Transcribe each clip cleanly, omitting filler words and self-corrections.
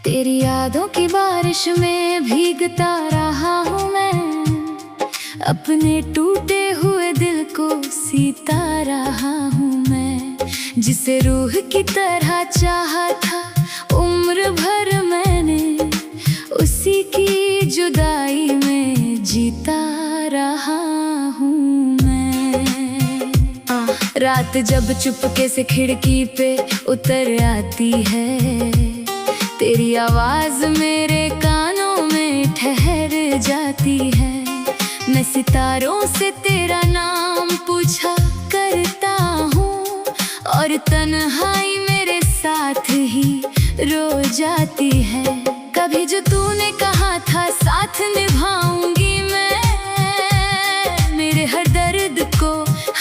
तेरी यादों की बारिश में भीगता रहा हूँ मैं, अपने टूटे हुए दिल को सीता रहा हूँ मैं। जिसे रूह की तरह चाहा था उम्र भर मैंने, उसी की जुदाई में जीता रहा हूँ मैं। रात जब चुपके से खिड़की पे उतर आती है, तेरी आवाज मेरे कानों में ठहर जाती है। मैं सितारों से तेरा नाम पूछा करता हूँ, और तन्हाई मेरे साथ ही रो जाती है। कभी जो तूने कहा था साथ निभाऊंगी मैं, मेरे हर दर्द को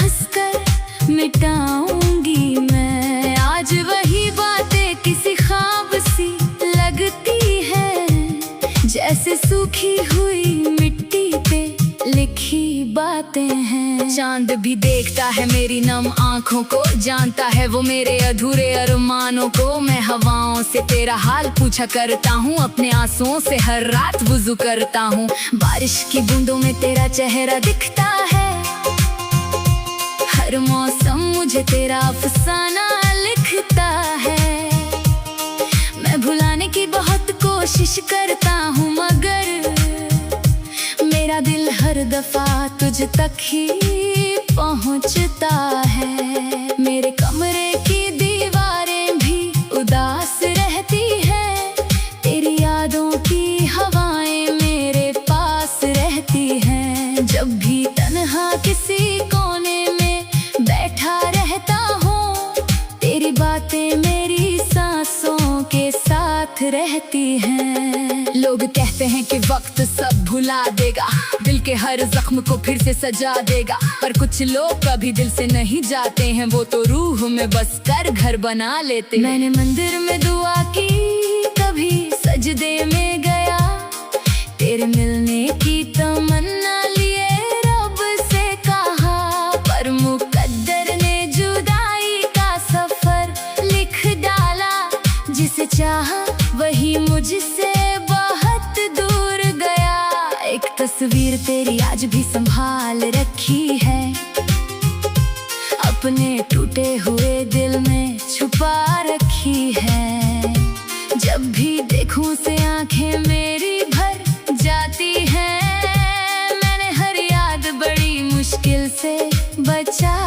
हंसकर मिटाऊंगी मैं। आज वही बातें किसी ख्वाब सी लगती है, जैसे सूखी हुई मिट्टी पे लिखी बातें हैं। चांद भी देखता है मेरी नम आँखों को, जानता है वो मेरे अधूरे अरमानों को। मैं हवाओं से तेरा हाल पूछा करता हूँ, अपने आंसुओं से हर रात वुज़ू करता हूँ। बारिश की बूंदों में तेरा चेहरा दिखता है, हर मौसम मुझे तेरा अफसाना लिखता है। मैं भुलाने की बहुत कोशिश करता हूँ, मगर मेरा दिल हर दफा तुझ तक ही पहुँचता है। मेरे कमरे की दीवारें भी उदास रहती हैं, तेरी यादों की हवाएं मेरे पास रहती हैं। जब भी तन्हा किसी कोने में बैठा रहता हूँ, तेरी बातें मेरी सांसों के साथ रहती हैं। लोग कहते हैं कि वक्त सब भुला देगा, दिल के हर जख्म को फिर से सजा देगा। पर कुछ लोग कभी दिल से नहीं जाते हैं, वो तो रूह में बस कर घर बना लेते। मैंने मंदिर में दुआ की, कभी सजदे में गया, तेरे मिलने की तमन्ना लिए रब से कहा। पर मुकद्दर ने जुदाई का सफर लिख डाला, जिसे चाहा वही मुझसे बहुत दूर गया। एक तस्वीर तेरी आज भी संभाल रखी है, अपने टूटे हुए दिल में छुपा रखी है। जब भी देखूं से आंखें मेरी भर जाती हैं, मैंने हर याद बड़ी मुश्किल से बचा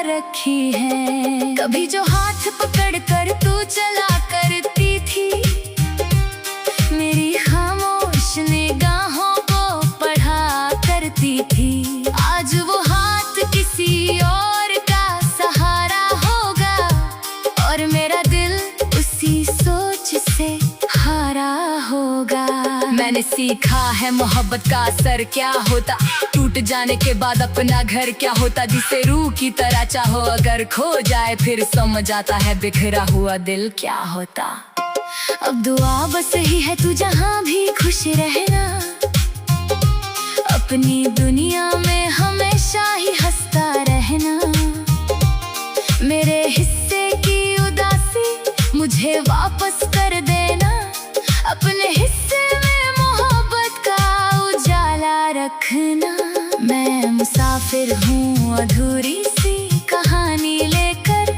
रखी है। कभी जो हाथ पकड़ कर तू चला करती थी, मेरी खामोश निगाहों को पढ़ा करती थी। आज वो हाथ किसी और का सहारा होगा, और मेरा दिल उसी सोच से हारा होगा। मैंने सीखा है मोहब्बत का असर क्या होता, टूट जाने के बाद अपना घर क्या होता। जिसे रूह की तरह चाहो अगर खो जाए, फिर समझ आता है बिखरा हुआ दिल क्या होता। अब दुआ बस ही है तू जहाँ भी खुश रहना, अपनी दुनिया में हमेशा ही हंसता रहना। मेरे हिस्से की उदासी मुझे वापस कर देना, अपने हिस्से में मोहब्बत का उजाला रखना। मैं मुसाफिर हूँ अधूरी सी कहानी लेकर,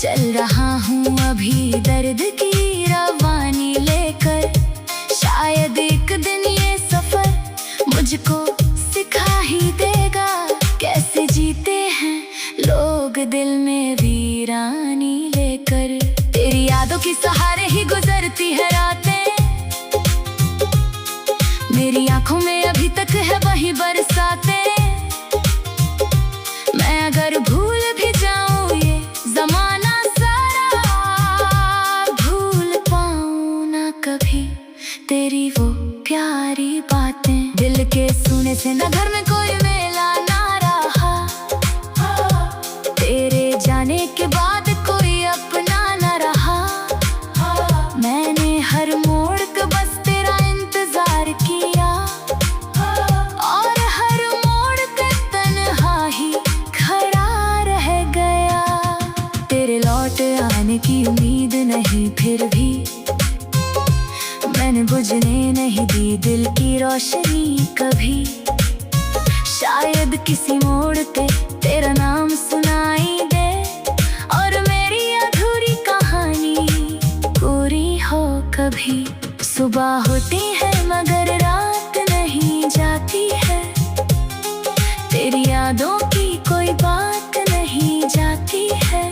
चल रहा हूँ अभी दर्द की रवानी लेकर। शायद एक दिन ये सफर मुझको सिखा ही देगा, कैसे जीते हैं लोग दिल में वीरानी लेकर। तेरी यादों की सहारे ही गुजरती है रातें, मेरी आंखों में अभी तक है वही बरसातें। मैं अगर भूल भी जाऊं ये जमाना सारा, भूल पाऊं ना कभी तेरी वो प्यारी बातें। दिल के सुने से न घर में कोई मेला ना रहा, तेरे जाने के बाद कोई अपना ना रहा। मैंने हर मोड़ पे बस तेरा इंतजार किया, और हर मोड़ पे तन्हा ही खड़ा रह गया। तेरे लौट आने की उम्मीद नहीं फिर भी, मैंने बुझने नहीं दी दिल की रोशनी कभी। शायद किसी मोड़ पे तेरा नाम सुनाई दे और मेरी अधूरी कहानी पूरी हो कभी। सुबह होती है मगर रात नहीं जाती है, तेरी यादों की कोई बात नहीं जाती है।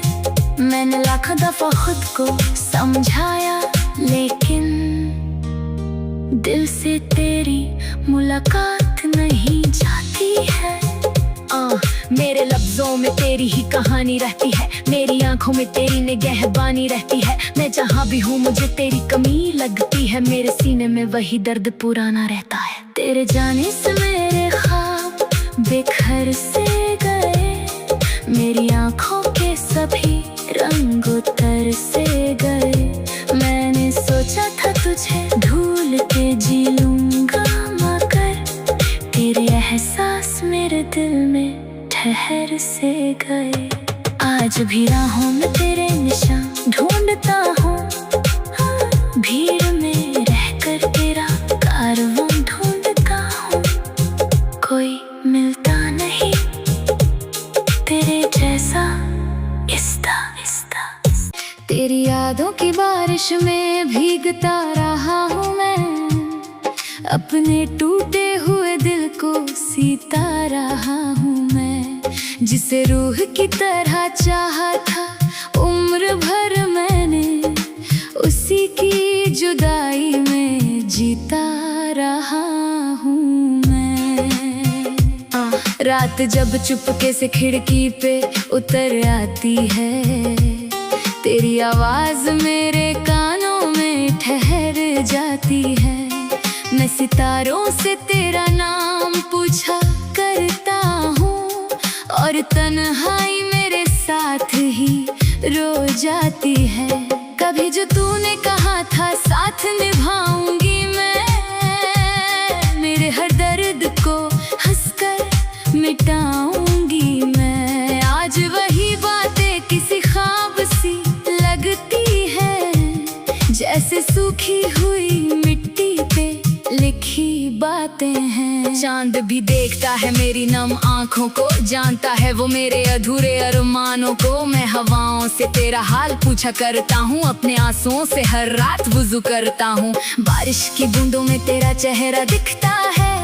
मैंने लाखों दफा खुद को समझाया लेकिन दिल से तेरी मुलाकात नहीं जाती है। मेरे लफ्जों में तेरी ही कहानी रहती है, मेरी आंखों में तेरी निगहबानी रहती है। मैं जहाँ भी हूँ मुझे तेरी कमी लगती है, मेरे सीने में वही दर्द पुराना रहता है। तेरे जाने से मेरे ख्वाब बिखर से गए, मेरी आंखों के सभी रंग उतर से गए। मैंने सोचा था तुझे भूल के जी लूंगा मगर तेरे एहसास मेरे दिल में ठहर से गए। आज भी राहों में तेरे निशान ढूंढता हूँ, भीड़ में रहकर तेरा कारवां ढूंढता हूँ। कोई मिलता नहीं तेरे जैसा इस्ता। तेरी यादों की बारिश में भीगता रहा हूँ मैं, अपने टूटे हुए दिल को सीता रहा हूँ मैं। जिसे रूह की तरह चाहा था उम्र भर मैंने, उसी की जुदाई में जीता रहा हूँ मैं। रात जब चुपके से खिड़की पे उतर आती है, तेरी आवाज मेरे कानों में ठहर जाती है। मैं सितारों से तेरा नाम पूछा करता हूँ और तन्हाई मेरे साथ ही रो जाती है। कभी जो तूने कहा था साथ निभाऊंगी मैं, मेरे हर दर्द को हंसकर मिटाऊंगी मैं। आज वही बातें किसी ख्वाब सी लगती है, जैसे सूखी हुई मिट्टी पे लिखी बातें हैं। चांद भी देखता है मेरी नम आंखों को, जानता है वो मेरे अधूरे अरमानों को। मैं हवाओं से तेरा हाल पूछा करता हूँ, अपने आंसुओं से हर रात वुज़ू करता हूँ। बारिश की बूंदों में तेरा चेहरा दिखता है,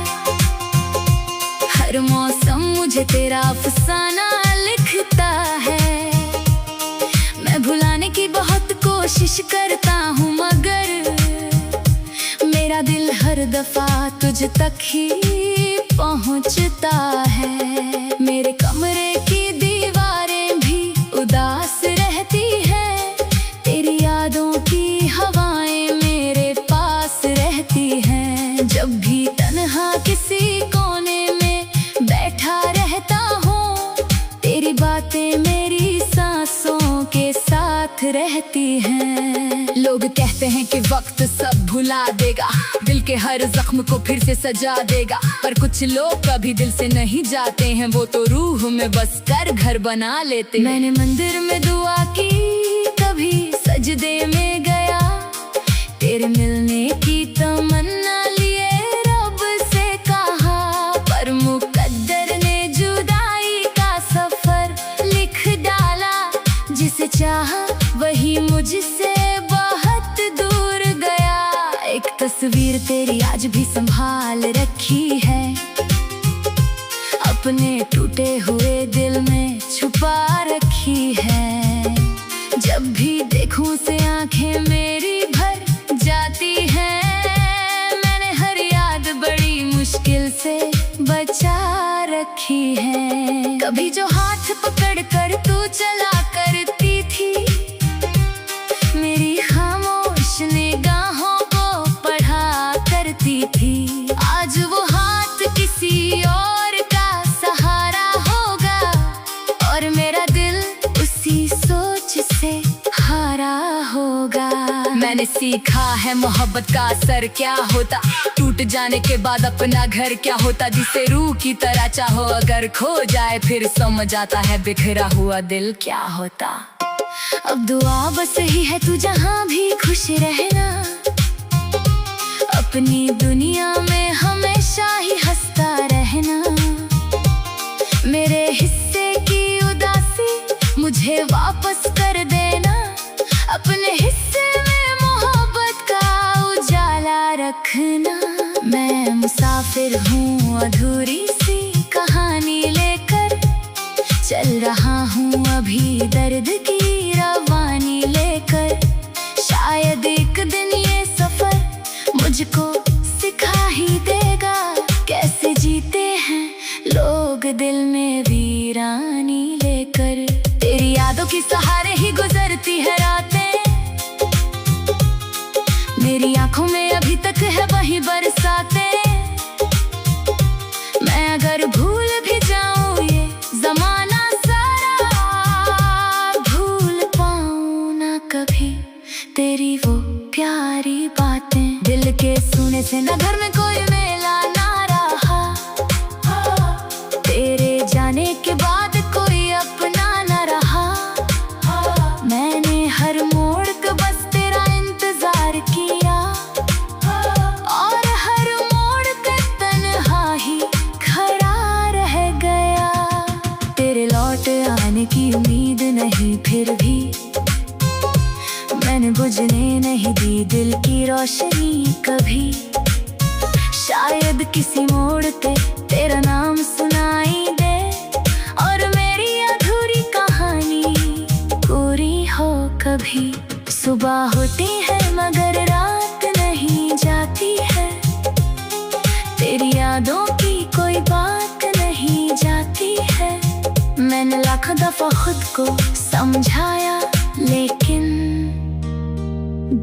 हर मौसम मुझे तेरा अफसाना लिखता है। मैं भुलाने की बहुत कोशिश करता हूँ मगर मेरा दिल हर दफा तुझ तक ही पहुँचता है। मेरे कमरे की दीवारें भी उदास रहती है, तेरी यादों की हवाएं मेरे पास रहती हैं। जब भी तन्हा किसी कोने में बैठा रहता हूँ, तेरी बातें मेरी सांसों के साथ रहती हैं। लोग कहते हैं कि वक्त सब भुला देगा, दिल के हर जख्म को फिर से सजा देगा, पर कुछ लोग कभी दिल से नहीं जाते हैं, वो तो रूह में बस कर घर बना लेते। मैंने मंदिर में दुआ की, कभी सजदे में गया, तेरे मिलने की तमन्ना लिए रब से कहा, पर मुकद्दर ने जुदाई का सफर लिख डाला। जिसे चाहा वही मुझसे बहुत दूर गया। एक तस्वीर तेरी आज भी संभाल रखी है, अपने टूटे हुए दिल में छुपा रखी है। जब भी देखूं से आंखें मेरी भर जाती हैं, मैंने हर याद बड़ी मुश्किल से बचा रखी है। कभी जो हाथ पकड़ कर तू चला करती थी, मेरी खामोश निगाहों को पढ़ा करती थी। आज वो हाथ किसी और का सहारा होगा और मेरा दिल उसी सोच से हारा होगा। मैंने सीखा है मोहब्बत का असर क्या होता, टूट जाने के बाद अपना घर क्या होता। जिसे रूह की तरह चाहो अगर खो जाए, फिर समझ आता है बिखरा हुआ दिल क्या होता। अब दुआ बस ही है तू जहाँ भी खुश रहना, अपनी दुनिया में हमेशा ही हंसता रहना। मेरे हिस्से की उदासी मुझे वापस कर देना। अपने हिस्से में मोहब्बत का उजाला रखना। मैं मुसाफिर हूँ अधूरी सी कहानी लेकर, चल रहा हूँ अभी दर्द की रवानी लेकर। शायद एक दिन ये सफर मुझको सिखा ही देगा, कैसे जीते हैं लोग दिल में वीरानी लेकर। तेरी यादों की सहारे ही गुजरती है रातें, मेरी आंखों में अभी तक है वही बरसातें। मैं अगर भूल भी जाऊं ये जमाना सारा, भूल पाऊं ना कभी तेरी वो प्यारी बातें। दिल के सुने से न घर में कोई मेला ना रहा, तेरे जाने के बाद कोई अपना न रहा। मैंने हर मोड़ का बस तेरा इंतजार किया, और हर मोड़ पे तन्हा ही खड़ा रह गया। तेरे लौट आने की उम्मीद नहीं, फिर भी मैंने बुझने नहीं दी दिल की रोशनी कभी। शायद किसी मोड़ पे तेरा नाम सुनाई दे, और मेरी अधूरी कहानी पूरी हो कभी। सुबह होती है मगर रात नहीं जाती है, तेरी यादों की कोई बात नहीं जाती है। मैंने लाख दफा खुद को समझाया, लेकिन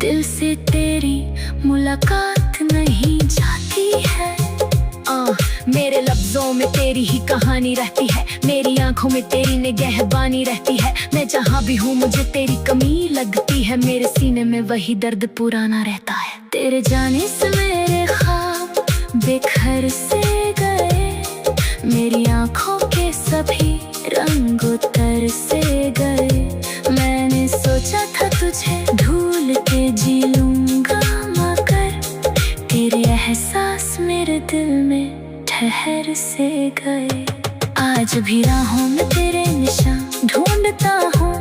दिल से तेरी मुलाकात नहीं जाती है। मेरे लफ्जों में तेरी ही कहानी रहती है, मेरी आंखों में तेरी निगहबानी रहती है। मैं जहाँ भी हूँ मुझे तेरी कमी लगती है, मेरे सीने में वही दर्द पुराना रहता है। तेरे जाने से मेरे ख्वाब बेघर से गए, मेरी आंखों के सभी रंग उतर से गए। मैंने सोचा था तुझे भूल के जी लूंगा, मगर तेरे एहसास मेरे दिल में ठहर से गए। आज भी राहों में तेरे निशान ढूंढता हूँ,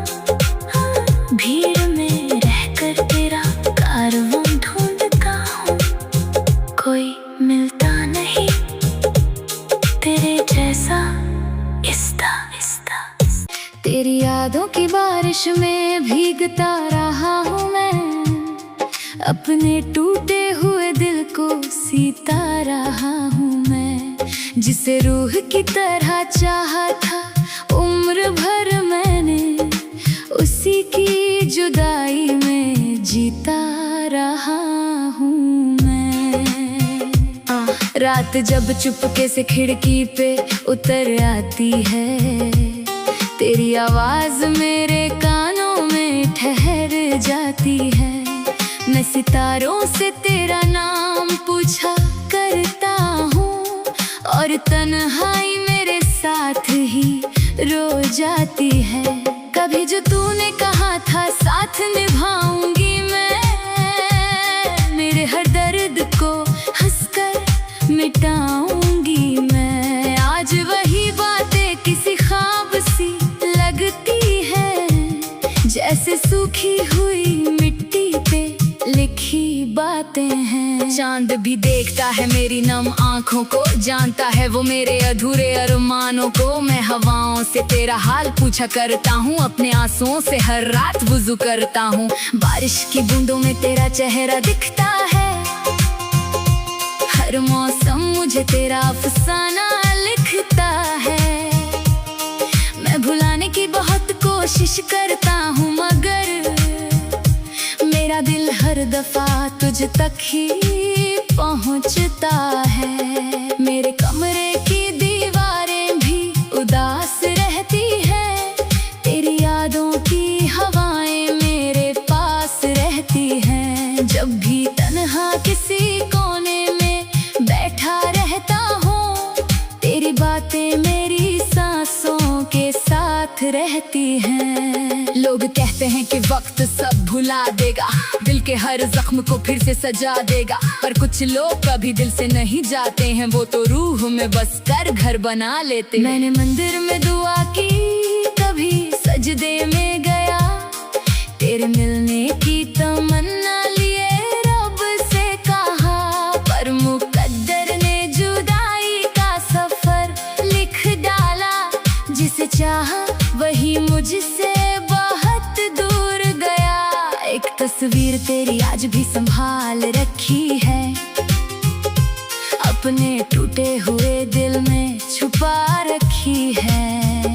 भीड़ में रहकर तेरा कारवां ढूंढता हूँ। कोई मिलता नहीं तेरे जैसा इस्ता। तेरी यादों की बारिश में भीगता रहा हूँ मैं, अपने टूटे हुए दिल को सीता रहा हूँ मैं। जिसे रूह की तरह चाहा था उम्र भर मैंने, उसी की जुदाई में जीता रहा हूँ मैं। रात जब चुपके से खिड़की पे उतर आती है, तेरी आवाज मेरे कानों में ठहर जाती है। मैं सितारों से तेरा नाम पूछा करता हूँ, और तन्हाई मेरे साथ ही रो जाती है। कभी जो तूने कहा था साथ निभाऊंगी मैं, मेरे हर दर्द को हंसकर मिटाऊंगी मैं। आज वही बातें किसी ख्वाब सी लगती है, जैसे सूखी हुई मिट्टी पे लिखी बातें हैं। चांद भी देखता है मेरी नम आँखों को, जानता है वो मेरे अधूरे अरमानों को। मैं हवाओं से तेरा हाल पूछा करता हूँ, अपने आंसुओं से हर रात वुज़ू करता हूँ। बारिश की बूंदों में तेरा चेहरा दिखता है, हर मौसम मुझे तेरा अफसाना लिखता है। मैं भुलाने की बहुत कोशिश करता हूँ, मगर मेरा दिल हर दफा तुझ तक ही पहुँचता है। मेरे कमरे की दीवारें भी उदास रहती है, तेरी यादों की हवाएं मेरे पास रहती हैं। जब भी तन्हा किसी कोने में बैठा रहता हूँ, तेरी बातें मेरी सांसों के साथ रहती हैं। लोग कहते हैं कि वक्त सब भुला देगा, दिल के हर जख्म को फिर से सजा देगा। पर कुछ लोग कभी दिल से नहीं जाते हैं, वो तो रूह में बस कर घर बना लेते। मैंने मंदिर में दुआ की, कभी सजदे में गया, तेरे मिलने की तमन्ना लिए रब से कहा। पर मुकद्दर ने जुदाई का सफर लिख डाला, जिसे चाहा वही मुझसे बहुत दूर गया। एक तस्वीर तेरी आज भी संभाल रखी है, अपने टूटे हुए दिल में छुपा रखी है।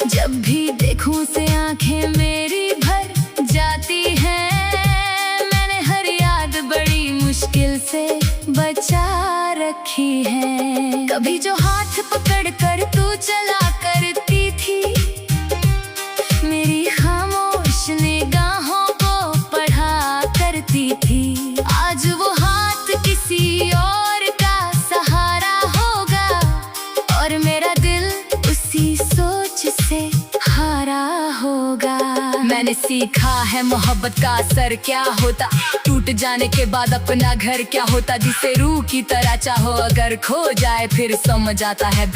जब भी देखूं से आंखें मेरी भर जाती हैं, मैंने हर याद बड़ी मुश्किल से बचा रखी है। कभी जो हाथ पकड़ कर तू चला करती थी, मेरी खामोश निगाहों को पढ़ा करती थी। आज वो हाथ किसी और का सहारा होगा, और मेरा दिल उसी सोच से हारा होगा। मैंने सीखा है मोहब्बत का असर क्या होता, टूट जाने के बाद अपना घर क्या होता। जिसे रूह की तरह चाहो अगर खो जाए, फिर समझ आता है